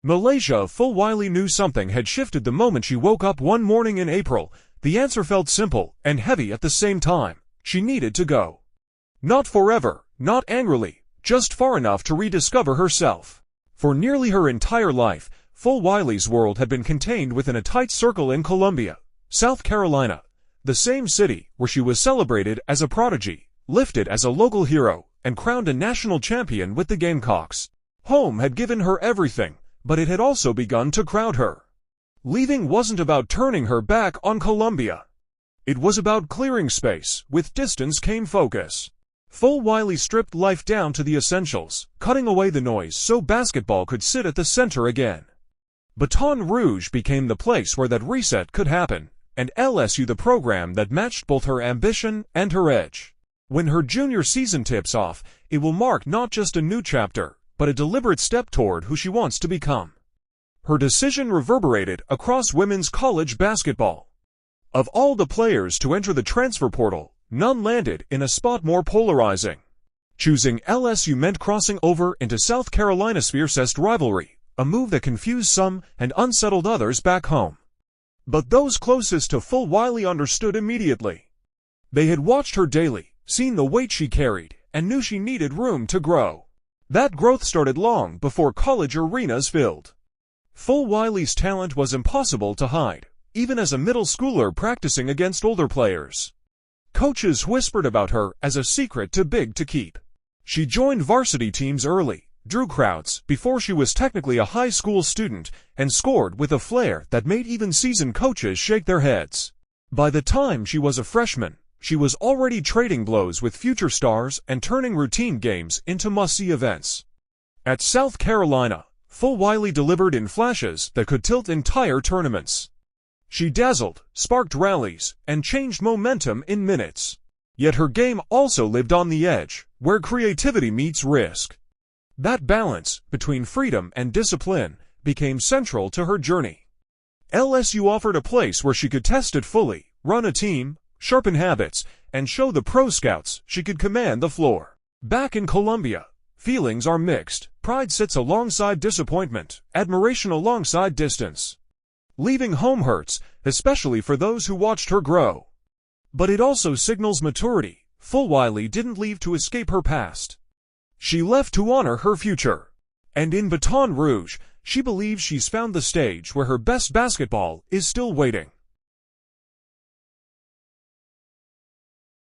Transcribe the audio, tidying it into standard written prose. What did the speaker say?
MiLaysia Fulwiley knew something had shifted the moment she woke up one morning in April. The answer felt simple and heavy at the same time. She needed to go. Not forever, not angrily, just far enough to rediscover herself. For nearly her entire life, Fulwiley's world had been contained within a tight circle in Columbia, South Carolina, the same city where she was celebrated as a prodigy, lifted as a local hero, and crowned a national champion with the Gamecocks. Home had given her everything, but it had also begun to crowd her. Leaving wasn't about turning her back on Columbia. It was about clearing space. With distance came focus. Fulwiley stripped life down to the essentials, cutting away the noise so basketball could sit at the center again. Baton Rouge became the place where that reset could happen, and LSU the program that matched both her ambition and her edge. When her junior season tips off, it will mark not just a new chapter, but a deliberate step toward who she wants to become. Her decision reverberated across women's college basketball. Of all the players to enter the transfer portal, none landed in a spot more polarizing. Choosing LSU meant crossing over into South Carolina's fiercest rivalry, a move that confused some and unsettled others back home. But those closest to Fulwiley understood immediately. They had watched her daily, seen the weight she carried, and knew she needed room to grow. That growth started long before college arenas filled. Fulwiley's talent was impossible to hide, even as a middle schooler practicing against older players. Coaches whispered about her as a secret too big to keep. She joined varsity teams early, drew crowds before she was technically a high school student, and scored with a flair that made even seasoned coaches shake their heads. By the time she was a freshman, she was already trading blows with future stars and turning routine games into must-see events. At South Carolina, Fulwiley delivered in flashes that could tilt entire tournaments. She dazzled, sparked rallies, and changed momentum in minutes. Yet her game also lived on the edge, where creativity meets risk. That balance between freedom and discipline became central to her journey. LSU offered a place where she could test it fully, run a team, sharpen habits, and show the pro scouts she could command the floor. Back in Columbia, feelings are mixed. Pride sits alongside disappointment, admiration alongside distance. Leaving home hurts, especially for those who watched her grow. But it also signals maturity. Fulwiley didn't leave to escape her past. She left to honor her future. And in Baton Rouge, she believes she's found the stage where her best basketball is still waiting.